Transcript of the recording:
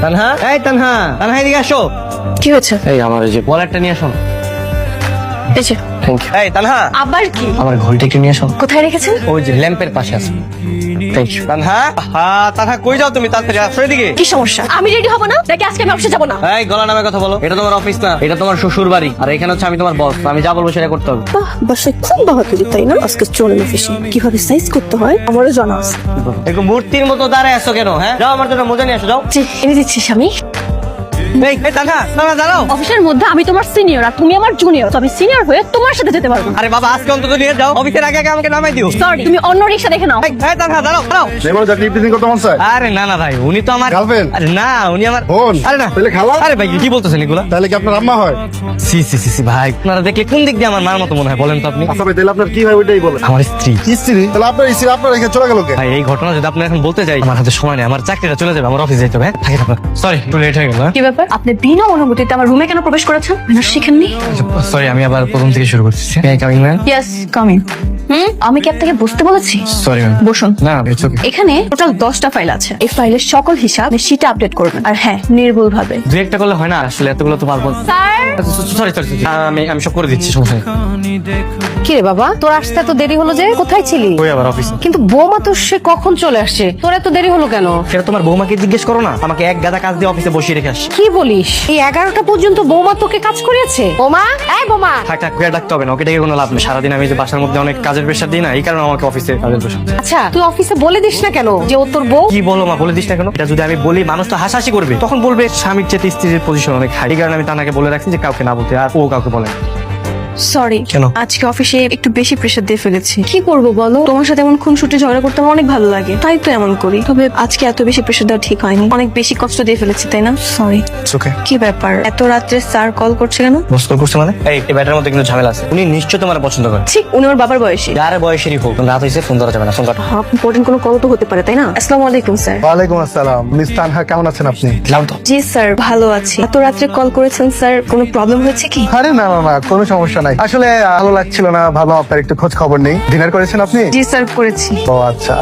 তানহা, এই তানহা, তানহা এদিকে আসো। কি হয়েছে? এই আমার এই যে ওয়ালেটটা নিয়ে আসো। এই যে। এই তানহা, আবার কি? আমার ঘড়িটা একটু নিয়ে আসো। কোথায় রেখেছেন? ওই যে ল্যাম্পের পাশে আছে। Thank you. তানহা, তানহা কই যাও তুমি? তাড়াতাড়ি আসো এদিকে। কি সমস্যা? আমি রেডি হব না নাকি আজকে আমি অফিসে যাব না? এই গলা নামে কথা বলো। এটা তোমার অফিস না, এটা তোমার শ্বশুর বাড়ি। আর এখানে হচ্ছে আমি তোমার বস। আমি যা বলবো সেটা করতে হবে। বাহ, বাসায় খুব বাহাদুরি তাই না? আজকে চলেন অফিসে। কিভাবে সাইজ করতে হয় আমারও জানা আছে। এরকম মূর্তির মতো দাঁড়ায় আছো কেন? হ্যাঁ, যাও আমার জন্য মোজা নিয়ে আসো, যাও। জি, এনে দিচ্ছি স্বামী। এই তানহা, তানহা দাঁড়াও। অফিসের মধ্যে আমি তোমার সিনিয়র আর তুমি আমার জুনিয়র, তো আমি সিনিয়র হয়ে তোমার সাথে যেতে পারবো না। আরে বাবা, আজকে অন্তত নিয়ে যাও। অফিসের আগে আগে আমাকে নামাই দিও। সরি, তুমি অন্য রিক্সা দেখে নাও। এই তানহা দাঁড়াও, দাঁড়াও। নেবার চাকরি ইভনিং করতে মন চায়? আরে না না ভাই, উনি তো আমার Girlfriend? আরে না, উনি আমার বোন? আরে না, তাহলে খালা? আরে ভাই কি বলতেছেন এগুলা? তাহলে কি আপনার আম্মা হয়? সি সি সি সি ভাই, আপনারা দেখলে কোন দিক দিয়ে আমার মার মতো মনে হয় বলেন তো আপনি? আচ্ছা ভাই, তাহলে আপনার কি হয় ওইটাই বলেন। আমার স্ত্রী। স্ত্রী? তাহলে আপনার স্ত্রী আপনার রেখে চলে গেল কে? ভাই এই ঘটনা যদি আপনি এখন বলতে যাই, আমার হাতে সময় নেই, আমার চাকরিটা চলে যাবে, আমার অফিস যেতে হবে। থাকেন আপনার। সরি, একটু লেট হয়ে গেল। কি ব্যাপার? আপনি বিনা অনুমতিতে আমার রুমে কেন প্রবেশ করেছেন? ম্যানার শিখেননি? সরি, আমি আবার প্রথম থেকে শুরু করতেছি। Coming ma'am. Yes, coming. আমি কি আপনাকে বুঝতে বলেছি? Sorry ma'am. বসুন। না, ইটস ওকে। এখানে টোটাল 10টা ফাইল আছে। এই ফাইলের সকল হিসাব শীটে আপডেট করবেন। আর হ্যাঁ, নির্ভুল ভাবে। দুই একটা করলে হয় না, আসলে এতগুলো তো পারবো না। স্যার। সরি সরি, আমি সব করে দিচ্ছি, সমস্যা নেই। কি রে বাবা, তোর আসতে এত দেরি হলো যে? কোথায় ছিলি? ওই আবার অফিস। কিন্তু বৌমা তো সে কখন চলে আসছে, তোর এত দেরি হলো কেন? সেটা তোমার বৌমাকে জিজ্ঞেস করো না, আমাকে এক গাদা কাজ দিয়ে অফিসে বসিয়ে রেখে আসছে। কি বলিস? এই 11টা পর্যন্ত বৌমা তোকে কাজ করিয়েছে? বোমা, এই বোমা। থাক থাক, ওকে ডাকতে হবে না, ওকে ডেকে কোনো লাভ নেই। সারাদিন আমি যে বাসার মধ্যে অনেক কাজের প্রেশার দিই না, এই কারণে আমাকে অফিসে কাজের প্রেশার। আচ্ছা, তুই অফিসে বলে দিস না কেন যে ও তোর বউ? কি বলো মা, বলে দিস না কেন? এটা যদি আমি বলি মানুষ তো হাসাহাসি করবে, তখন বলবে স্বামীর চেয়ে স্ত্রীর পজিশন অনেক হাই। এই কারণে আমি তানাকে বলে রাখছি যে কাউকে না বলতে, আর ও কাউকে বলে না। সরি, কেন? আজকে অফিসে একটু বেশি প্রেশার দিয়ে ফেলেছি। কি করবো বলো? তোমার সাথে এমন খুনসুটি ঝগড়া করতে আমার অনেক ভালো লাগে, তাই তো এমন করি। তবে আজকে এত বেশি প্রেশার দেওয়া ঠিক হয়নি, অনেক বেশি কষ্ট দিয়ে ফেলেছি, তাই না? সরি। ওকে। কি ব্যাপার, এত রাত্রে স্যার কল করছে কেন? বস কল করছে মানে? এই ব্যাটার মধ্যে কিন্তু ঝামেলা আছে। উনি নিশ্চয় তোমার পছন্দ করে। ঠিক, উনি আমার বাবার বয়সী। যার বয়সেরই হোক, রাত হয়েছে, ফোন ধরা যাবে না, ফোন কাটো। ইম্পর্টেন্ট কোনো কল তো হতে পারে, তাই না? আসসালামু আলাইকুম স্যার। ওয়ালাইকুম আসসালাম। মিস তানহা, কেমন আছেন আপনি? লাও তো। জি স্যার, ভালো আছি। এত রাত্রে কল করেছেন স্যার, কোনো প্রবলেম হয়েছে কি? আরে না না না, কোনো সমস্যা নাই। আসলে ভালো লাগছিল না, ভালো আপনার একটু খোঁজ খবর নেই। ডিনার করেছেন আপনি? জি স্যার, করেছি। ও আচ্ছা।